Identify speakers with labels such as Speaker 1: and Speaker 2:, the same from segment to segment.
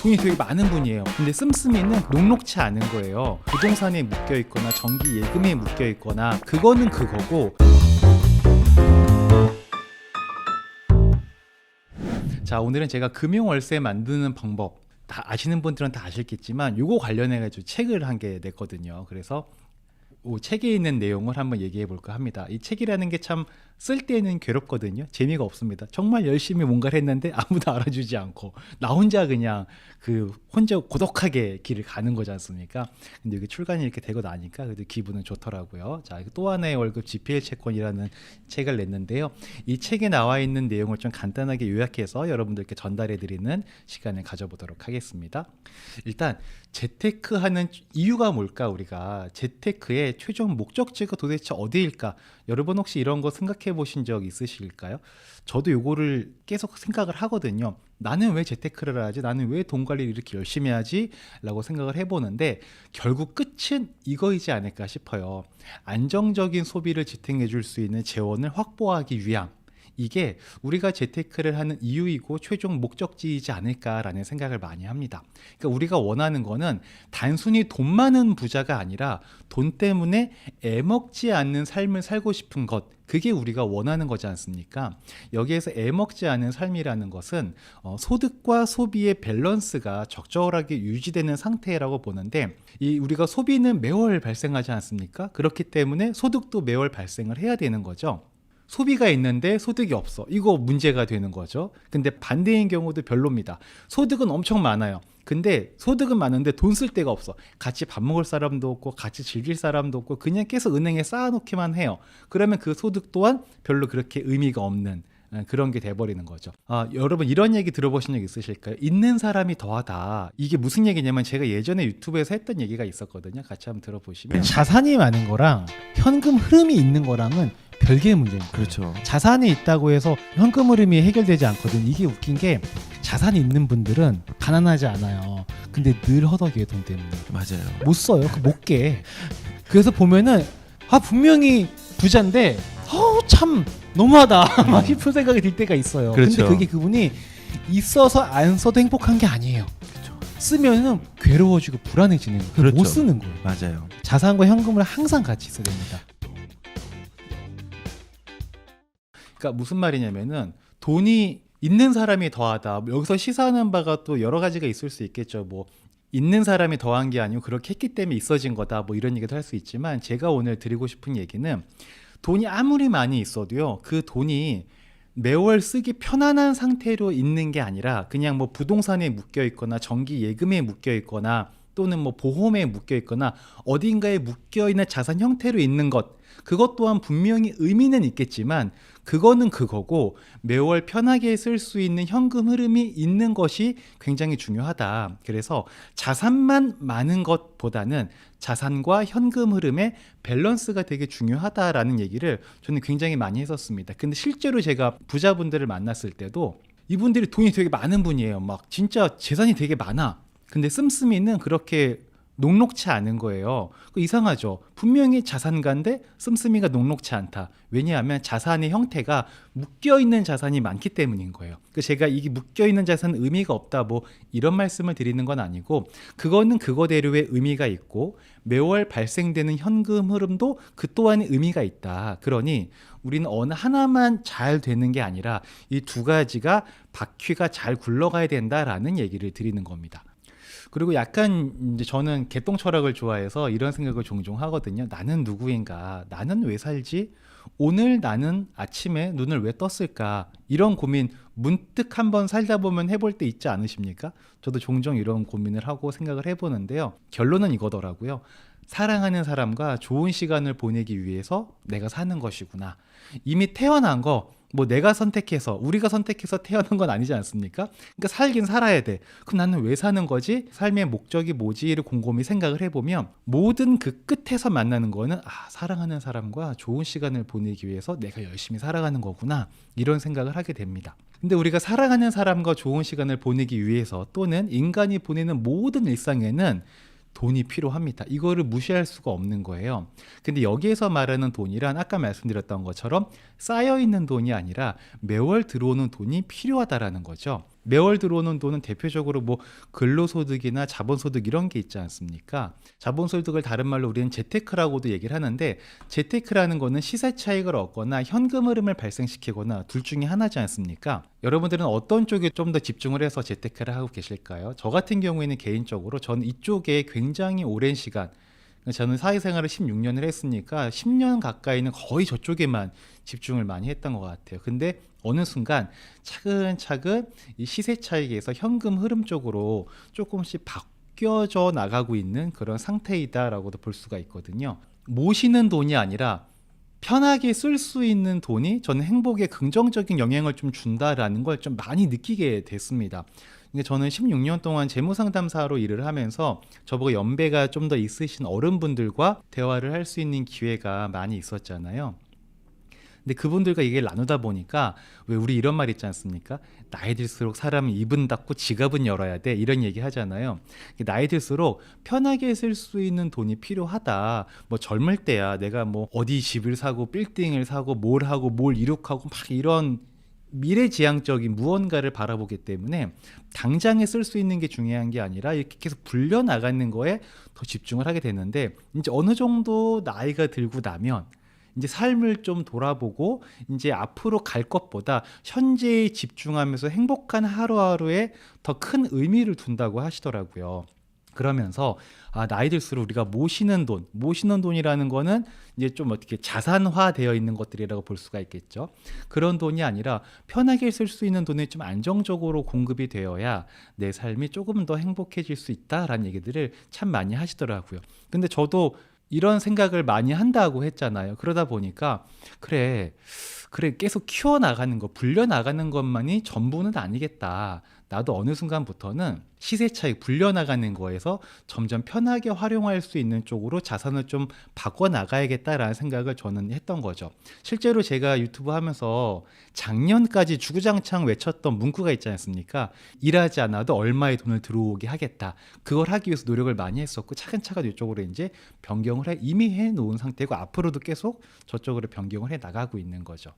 Speaker 1: 돈이 되게 많은 분이에요. 근데 씀씀이는 녹록치 않은 거예요. 부동산에 묶여 있거나 정기 예금에 묶여 있거나 그거는 그거고. 자, 오늘은 제가 금융월세 만드는 방법, 다 아시는 분들은 다 아시겠지만 요거 관련해 가지고 책을 한 개 냈거든요. 그래서 책에 있는 내용을 한번 얘기해 볼까 합니다. 이 책이라는 게 참 쓸 때는 괴롭거든요. 재미가 없습니다. 정말 열심히 뭔가를 했는데 아무도 알아주지 않고 나 혼자 그냥 혼자 고독하게 길을 가는 거지 않습니까? 근데 이게 출간이 이렇게 되고 나니까 그래도 기분은 좋더라고요. 자, 또 하나의 월급 GPL 채권이라는 책을 냈는데요. 이 책에 나와 있는 내용을 좀 간단하게 요약해서 여러분들께 전달해 드리는 시간을 가져보도록 하겠습니다. 일단 재테크하는 이유가 뭘까? 우리가 재테크의 최종 목적지가 도대체 어디일까? 여러분 혹시 이런 거 생각해 보신 적 있으실까요? 저도 요거를 계속 생각을 하거든요. 나는 왜 재테크를 하지? 나는 왜 돈 관리를 이렇게 열심히 하지? 라고 생각을 해보는데 결국 끝은 이거이지 않을까 싶어요. 안정적인 소비를 지탱해 줄 수 있는 재원을 확보하기 위함. 이게 우리가 재테크를 하는 이유이고 최종 목적지이지 않을까라는 생각을 많이 합니다. 그러니까 우리가 원하는 거는 단순히 돈 많은 부자가 아니라 돈 때문에 애먹지 않는 삶을 살고 싶은 것, 그게 우리가 원하는 거지 않습니까? 여기에서 애먹지 않은 삶이라는 것은 소득과 소비의 밸런스가 적절하게 유지되는 상태라고 보는데, 우리가 소비는 매월 발생하지 않습니까? 그렇기 때문에 소득도 매월 발생을 해야 되는 거죠. 소비가 있는데 소득이 없어. 이거 문제가 되는 거죠. 근데 반대인 경우도 별로입니다. 소득은 엄청 많아요. 근데 소득은 많은데 돈 쓸 데가 없어. 같이 밥 먹을 사람도 없고 같이 즐길 사람도 없고 그냥 계속 은행에 쌓아놓기만 해요. 그러면 그 소득 또한 별로 그렇게 의미가 없는 그런 게 돼버리는 거죠. 여러분 이런 얘기 들어보신 적 있으실까요? 있는 사람이 더하다. 이게 무슨 얘기냐면 제가 예전에 유튜브에서 했던 얘기가 있었거든요. 같이 한번 들어보시면,
Speaker 2: 자산이 많은 거랑 현금 흐름이 있는 거랑은 별개의 문제입니다.
Speaker 3: 그렇죠.
Speaker 2: 자산이 있다고 해서 현금 흐름이 해결되지 않거든. 이게 웃긴 게 자산이 있는 분들은 가난하지 않아요. 근데 늘 허덕이에요, 돈 때문에.
Speaker 3: 맞아요.
Speaker 2: 못 써요. 못 깨. 그래서 보면은 분명히 부자인데 참 너무하다 막 싶은 생각이 들 때가 있어요.
Speaker 3: 그렇죠.
Speaker 2: 근데 그게 그분이 있어서 안 써도 행복한 게 아니에요.
Speaker 3: 그렇죠.
Speaker 2: 쓰면은 괴로워지고 불안해지는 거예요.
Speaker 3: 그렇죠.
Speaker 2: 못 쓰는 거예요.
Speaker 3: 맞아요.
Speaker 2: 자산과 현금을 항상 같이 써야 됩니다.
Speaker 1: 그러니까 무슨 말이냐면은 돈이 있는 사람이 더하다. 여기서 시사하는 바가 또 여러 가지가 있을 수 있겠죠. 뭐 있는 사람이 더한 게 아니고 그렇게 했기 때문에 있어진 거다. 뭐 이런 얘기도 할 수 있지만 제가 오늘 드리고 싶은 얘기는 돈이 아무리 많이 있어도요. 그 돈이 매월 쓰기 편안한 상태로 있는 게 아니라 그냥 뭐 부동산에 묶여 있거나 정기 예금에 묶여 있거나 또는 뭐 보험에 묶여 있거나 어딘가에 묶여 있는 자산 형태로 있는 것, 그것 또한 분명히 의미는 있겠지만 그거는 그거고 매월 편하게 쓸 수 있는 현금 흐름이 있는 것이 굉장히 중요하다. 그래서 자산만 많은 것보다는 자산과 현금 흐름의 밸런스가 되게 중요하다라는 얘기를 저는 굉장히 많이 했었습니다. 근데 실제로 제가 부자분들을 만났을 때도 이분들이 돈이 되게 많은 분이에요. 막 진짜 재산이 되게 많아. 근데 씀씀이는 그렇게 녹록치 않은 거예요. 이상하죠. 분명히 자산가인데 씀씀이가 녹록치 않다. 왜냐하면 자산의 형태가 묶여있는 자산이 많기 때문인 거예요. 제가 이게 묶여있는 자산은 의미가 없다 뭐 이런 말씀을 드리는 건 아니고, 그거는 그거대로의 의미가 있고 매월 발생되는 현금 흐름도 그 또한 의미가 있다. 그러니 우리는 어느 하나만 잘 되는 게 아니라 이 두 가지가 바퀴가 잘 굴러가야 된다라는 얘기를 드리는 겁니다. 그리고 약간 이제 저는 개똥 철학을 좋아해서 이런 생각을 종종 하거든요. 나는 누구인가? 나는 왜 살지? 오늘 나는 아침에 눈을 왜 떴을까? 이런 고민 문득 한번 살다 보면 해볼 때 있지 않으십니까? 저도 종종 이런 고민을 하고 생각을 해보는데요. 결론은 이거더라고요. 사랑하는 사람과 좋은 시간을 보내기 위해서 내가 사는 것이구나. 이미 태어난 거 뭐 내가 선택해서 우리가 선택해서 태어난 건 아니지 않습니까? 그러니까 살긴 살아야 돼. 그럼 나는 왜 사는 거지? 삶의 목적이 뭐지를 곰곰이 생각을 해보면 모든 그 끝에서 만나는 거는 사랑하는 사람과 좋은 시간을 보내기 위해서 내가 열심히 살아가는 거구나, 이런 생각을 하게 됩니다. 근데 우리가 사랑하는 사람과 좋은 시간을 보내기 위해서 또는 인간이 보내는 모든 일상에는 돈이 필요합니다. 이거를 무시할 수가 없는 거예요. 근데 여기에서 말하는 돈이란 아까 말씀드렸던 것처럼 쌓여있는 돈이 아니라 매월 들어오는 돈이 필요하다라는 거죠. 매월 들어오는 돈은 대표적으로 뭐 근로소득이나 자본소득 이런 게 있지 않습니까? 자본소득을 다른 말로 우리는 재테크라고도 얘기를 하는데, 재테크라는 거는 시세 차익을 얻거나 현금 흐름을 발생시키거나 둘 중에 하나지 않습니까? 여러분들은 어떤 쪽에 좀 더 집중을 해서 재테크를 하고 계실까요? 저 같은 경우에는 개인적으로 저는 이쪽에 굉장히 오랜 시간, 저는 사회생활을 16년을 했으니까 10년 가까이는 거의 저쪽에만 집중을 많이 했던 것 같아요. 근데 어느 순간 차근차근 이 시세 차익에서 현금 흐름 쪽으로 조금씩 바뀌어져 나가고 있는 그런 상태이다라고도 볼 수가 있거든요. 모시는 돈이 아니라 편하게 쓸 수 있는 돈이 저는 행복에 긍정적인 영향을 좀 준다라는 걸 좀 많이 느끼게 됐습니다. 근데 저는 16년 동안 재무상담사로 일을 하면서 저보고 연배가 좀 더 있으신 어른분들과 대화를 할 수 있는 기회가 많이 있었잖아요. 근데 그분들과 얘기를 나누다 보니까, 왜 우리 이런 말 있지 않습니까? 나이 들수록 사람은 입은 닫고 지갑은 열어야 돼, 이런 얘기 하잖아요. 나이 들수록 편하게 쓸 수 있는 돈이 필요하다. 뭐 젊을 때야 내가 뭐 어디 집을 사고 빌딩을 사고 뭘 하고 뭘 이룩하고 막 이런 미래지향적인 무언가를 바라보기 때문에 당장에 쓸 수 있는 게 중요한 게 아니라 이렇게 계속 불려나가는 거에 더 집중을 하게 되는데, 이제 어느 정도 나이가 들고 나면 이제 삶을 좀 돌아보고 이제 앞으로 갈 것보다 현재에 집중하면서 행복한 하루하루에 더 큰 의미를 둔다고 하시더라고요. 그러면서 나이 들수록 우리가 모시는 돈이라는 거는 이제 좀 어떻게 자산화되어 있는 것들이라고 볼 수가 있겠죠. 그런 돈이 아니라 편하게 쓸 수 있는 돈이 좀 안정적으로 공급이 되어야 내 삶이 조금 더 행복해질 수 있다라는 얘기들을 참 많이 하시더라고요. 근데 저도 이런 생각을 많이 한다고 했잖아요. 그러다 보니까 그래 계속 키워나가는 거, 불려나가는 것만이 전부는 아니겠다. 나도 어느 순간부터는 시세 차익 불려나가는 거에서 점점 편하게 활용할 수 있는 쪽으로 자산을 좀 바꿔나가야겠다라는 생각을 저는 했던 거죠. 실제로 제가 유튜브 하면서 작년까지 주구장창 외쳤던 문구가 있지 않습니까? 일하지 않아도 얼마의 돈을 들어오게 하겠다. 그걸 하기 위해서 노력을 많이 했었고, 차근차근 이쪽으로 이제 변경을 이미 해놓은 상태고, 앞으로도 계속 저쪽으로 변경을 해 나가고 있는 거죠.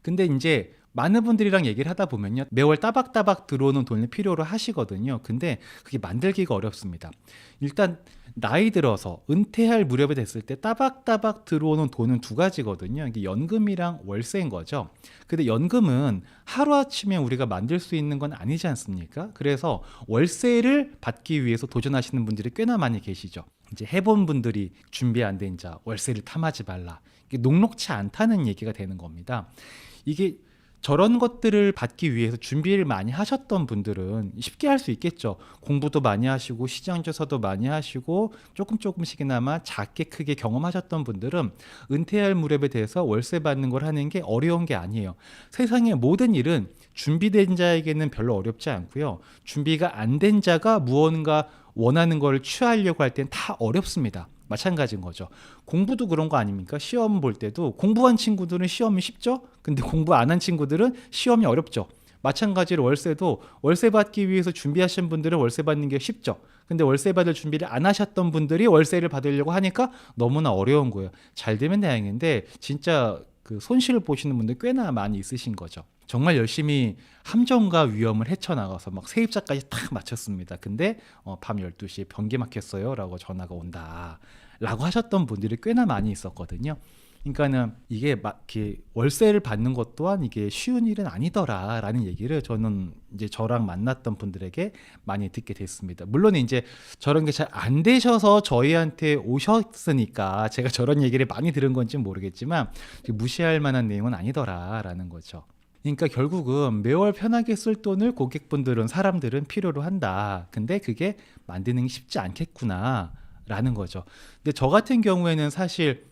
Speaker 1: 근데 이제 많은 분들이랑 얘기를 하다 보면요, 매월 따박따박 들어오는 돈을 필요로 하시거든요. 근데 그게 만들기가 어렵습니다. 일단 나이 들어서 은퇴할 무렵에 됐을 때 따박따박 들어오는 돈은 두 가지거든요. 이게 연금이랑 월세인 거죠. 근데 연금은 하루아침에 우리가 만들 수 있는 건 아니지 않습니까? 그래서 월세를 받기 위해서 도전하시는 분들이 꽤나 많이 계시죠. 이제 해본 분들이 준비 안 된 자 월세를 탐하지 말라. 이게 녹록치 않다는 얘기가 되는 겁니다. 이게 저런 것들을 받기 위해서 준비를 많이 하셨던 분들은 쉽게 할 수 있겠죠. 공부도 많이 하시고 시장 조사도 많이 하시고 조금씩이나마 작게 크게 경험하셨던 분들은 은퇴할 무렵에 대해서 월세 받는 걸 하는 게 어려운 게 아니에요. 세상의 모든 일은 준비된 자에게는 별로 어렵지 않고요. 준비가 안 된 자가 무언가 원하는 걸 취하려고 할 땐 다 어렵습니다. 마찬가지인 거죠. 공부도 그런 거 아닙니까? 시험 볼 때도 공부한 친구들은 시험이 쉽죠? 근데 공부 안 한 친구들은 시험이 어렵죠. 마찬가지로 월세도 월세 받기 위해서 준비하신 분들은 월세 받는 게 쉽죠. 근데 월세 받을 준비를 안 하셨던 분들이 월세를 받으려고 하니까 너무나 어려운 거예요. 잘 되면 다행인데 진짜 그 손실을 보시는 분들 꽤나 많이 있으신 거죠. 정말 열심히 함정과 위험을 헤쳐나가서 막 세입자까지 딱 마쳤습니다. 근데 밤 12시에 변기 막혔어요 라고 전화가 온다 라고 하셨던 분들이 꽤나 많이 있었거든요. 그러니까는 이게 월세를 받는 것 또한 이게 쉬운 일은 아니더라 라는 얘기를 저는 이제 저랑 만났던 분들에게 많이 듣게 됐습니다. 물론 이제 저런 게 잘 안 되셔서 저희한테 오셨으니까 제가 저런 얘기를 많이 들은 건지 모르겠지만 무시할 만한 내용은 아니더라 라는 거죠. 그러니까 결국은 매월 편하게 쓸 돈을 고객분들은, 사람들은 필요로 한다. 근데 그게 만드는 게 쉽지 않겠구나 라는 거죠. 근데 저 같은 경우에는 사실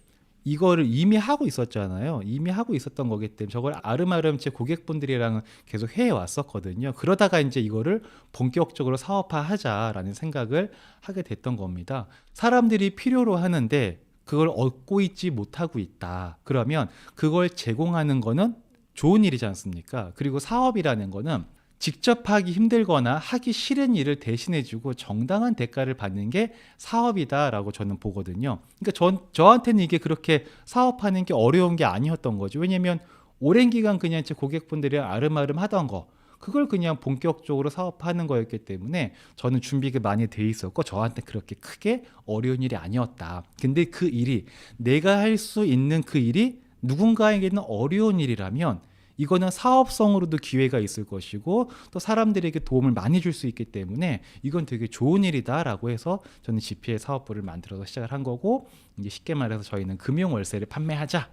Speaker 1: 이거를 이미 하고 있었잖아요. 이미 하고 있었던 거기 때문에 저걸 아름아름 제 고객분들이랑 계속 해왔었거든요. 그러다가 이제 이거를 본격적으로 사업화하자라는 생각을 하게 됐던 겁니다. 사람들이 필요로 하는데 그걸 얻고 있지 못하고 있다. 그러면 그걸 제공하는 거는 좋은 일이지 않습니까? 그리고 사업이라는 거는 직접 하기 힘들거나 하기 싫은 일을 대신해주고 정당한 대가를 받는 게 사업이다라고 저는 보거든요. 그러니까 저한테는 이게 그렇게 사업하는 게 어려운 게 아니었던 거죠. 왜냐면 오랜 기간 그냥 제 고객분들이 아름아름 하던 거, 그걸 그냥 본격적으로 사업하는 거였기 때문에 저는 준비가 많이 돼 있었고 저한테 그렇게 크게 어려운 일이 아니었다. 근데 그 일이 내가 할 수 있는 그 일이 누군가에게는 어려운 일이라면 이거는 사업성으로도 기회가 있을 것이고 또 사람들에게 도움을 많이 줄 수 있기 때문에 이건 되게 좋은 일이다라고 해서 저는 GPL 사업부를 만들어서 시작을 한 거고 이제 쉽게 말해서 저희는 금융 월세를 판매하자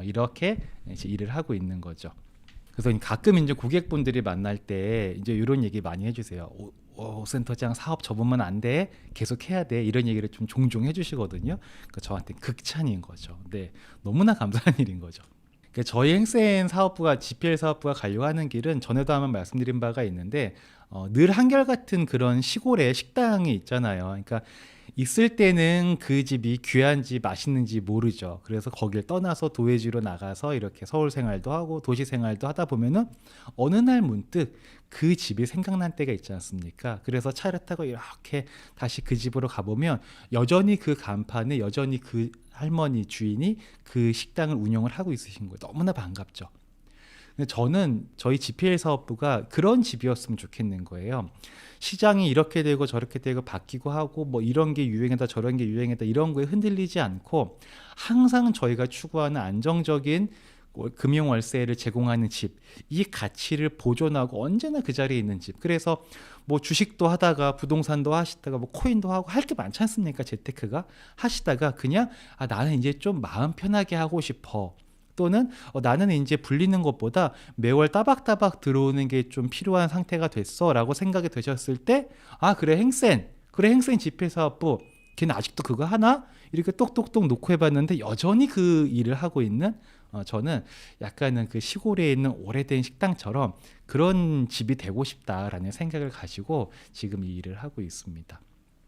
Speaker 1: 이렇게 이제 일을 하고 있는 거죠. 그래서 가끔 이제 고객분들이 만날 때 이제 이런 얘기 많이 해주세요. 센터장 사업 접으면 안 돼, 계속 해야 돼 이런 얘기를 좀 종종 해주시거든요. 그러니까 저한테 극찬인 거죠. 네, 너무나 감사한 일인 거죠. 그러니까 저희 행센 사업부가 GPL 사업부가 가려고 하는 길은 전에도 한번 말씀드린 바가 있는데 늘 한결같은 그런 시골에 식당이 있잖아요. 그러니까 있을 때는 그 집이 귀한지 맛있는지 모르죠. 그래서 거길 떠나서 도회지로 나가서 이렇게 서울 생활도 하고 도시 생활도 하다 보면은 어느 날 문득 그 집이 생각난 때가 있지 않습니까? 그래서 차를 타고 이렇게 다시 그 집으로 가보면 여전히 그 간판에 여전히 그 할머니 주인이 그 식당을 운영을 하고 있으신 거예요. 너무나 반갑죠. 근데 저는 저희 GPL 사업부가 그런 집이었으면 좋겠는 거예요. 시장이 이렇게 되고 저렇게 되고 바뀌고 하고 뭐 이런 게 유행이다 저런 게 유행이다 이런 거에 흔들리지 않고 항상 저희가 추구하는 안정적인 금융 월세를 제공하는 집, 이 가치를 보존하고 언제나 그 자리에 있는 집. 그래서 뭐 주식도 하다가 부동산도 하시다가 뭐 코인도 하고 할 게 많지 않습니까? 재테크가 하시다가 그냥 나는 이제 좀 마음 편하게 하고 싶어. 또는 나는 이제 불리는 것보다 매월 따박따박 들어오는 게 좀 필요한 상태가 됐어 라고 생각이 되셨을 때 그래 행센 GPL 사업부 걔는 아직도 그거 하나? 이렇게 똑똑똑 놓고 해봤는데 여전히 그 일을 하고 있는 저는 약간은 그 시골에 있는 오래된 식당처럼 그런 집이 되고 싶다라는 생각을 가지고 지금 이 일을 하고 있습니다.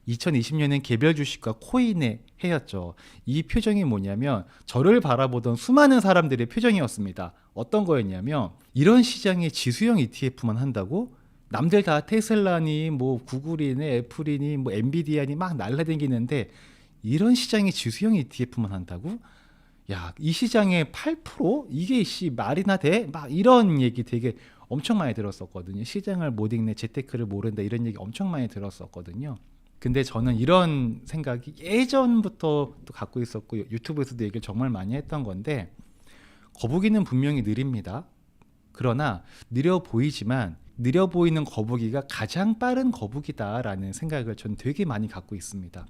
Speaker 1: 2020년엔 개별 주식과 코인의 해였죠. 이 표정이 뭐냐면 저를 바라보던 수많은 사람들의 표정이었습니다. 어떤 거였냐면 이런 시장에 지수형 ETF만 한다고? 남들 다 테슬라니 뭐 구글이니 애플이니 뭐 엔비디아니 막 날라다니는데 이런 시장에 지수형 ETF만 한다고? 야, 이 시장에 8%? 이게 말이나 돼? 막 이런 얘기 되게 엄청 많이 들었었거든요. 시장을 못 읽네, 재테크를 모른다 이런 얘기 엄청 많이 들었었거든요. 근데 저는 이런 생각이 예전부터 또 갖고 있었고 유튜브에서도 얘기를 정말 많이 했던 건데 거북이는 분명히 느립니다. 그러나 느려 보이지만 느려 보이는 거북이가 가장 빠른 거북이다라는 생각을 저는 되게 많이 갖고 있습니다.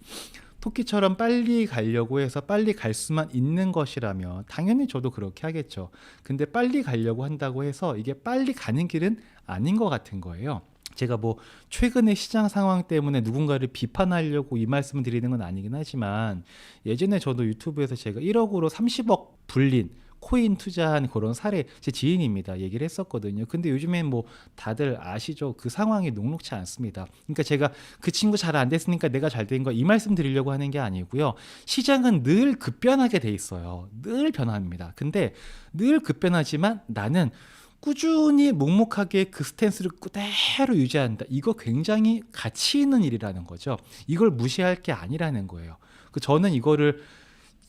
Speaker 1: 토끼처럼 빨리 가려고 해서 빨리 갈 수만 있는 것이라면 당연히 저도 그렇게 하겠죠. 근데 빨리 가려고 한다고 해서 이게 빨리 가는 길은 아닌 것 같은 거예요. 제가 뭐 최근의 시장 상황 때문에 누군가를 비판하려고 이 말씀을 드리는 건 아니긴 하지만 예전에 저도 유튜브에서 제가 1억으로 30억 불린 코인 투자한 그런 사례 제 지인입니다. 얘기를 했었거든요. 근데 요즘엔 뭐 다들 아시죠? 그 상황이 녹록치 않습니다. 그러니까 제가 그 친구 잘 안 됐으니까 내가 잘 된 거 이 말씀 드리려고 하는 게 아니고요. 시장은 늘 급변하게 돼 있어요. 늘 변합니다. 근데 늘 급변하지만 나는 꾸준히 묵묵하게 그 스탠스를 그대로 유지한다. 이거 굉장히 가치 있는 일이라는 거죠. 이걸 무시할 게 아니라는 거예요. 저는 이거를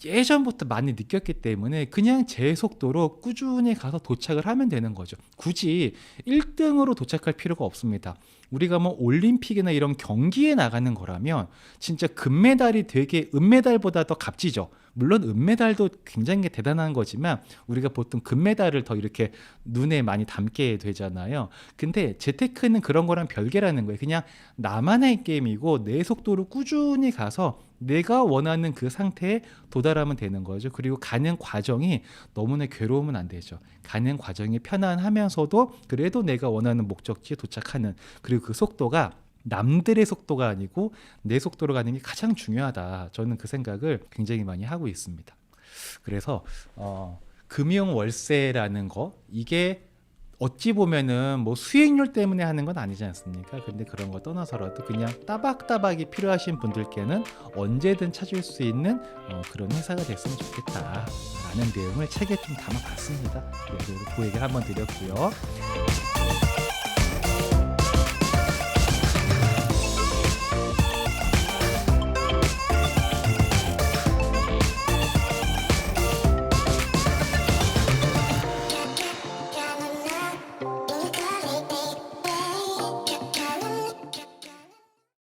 Speaker 1: 예전부터 많이 느꼈기 때문에 그냥 제 속도로 꾸준히 가서 도착을 하면 되는 거죠. 굳이 1등으로 도착할 필요가 없습니다. 우리가 뭐 올림픽이나 이런 경기에 나가는 거라면 진짜 금메달이 되게 은메달보다 더 값지죠. 물론 은메달도 굉장히 대단한 거지만 우리가 보통 금메달을 더 이렇게 눈에 많이 담게 되잖아요. 근데 재테크는 그런 거랑 별개라는 거예요. 그냥 나만의 게임이고 내 속도로 꾸준히 가서 내가 원하는 그 상태에 도달하면 되는 거죠. 그리고 가는 과정이 너무나 괴로우면 안 되죠. 가는 과정이 편안하면서도 그래도 내가 원하는 목적지에 도착하는, 그리고 그 속도가 남들의 속도가 아니고 내 속도로 가는 게 가장 중요하다. 저는 그 생각을 굉장히 많이 하고 있습니다. 그래서 금융 월세라는 거, 이게 어찌 보면은 뭐 수익률 때문에 하는 건 아니지 않습니까? 근데 그런 거 떠나서라도 그냥 따박따박이 필요하신 분들께는 언제든 찾을 수 있는 그런 회사가 됐으면 좋겠다라는 내용을 책에 좀 담아봤습니다. 그리고 그 얘기를 한번 드렸고요.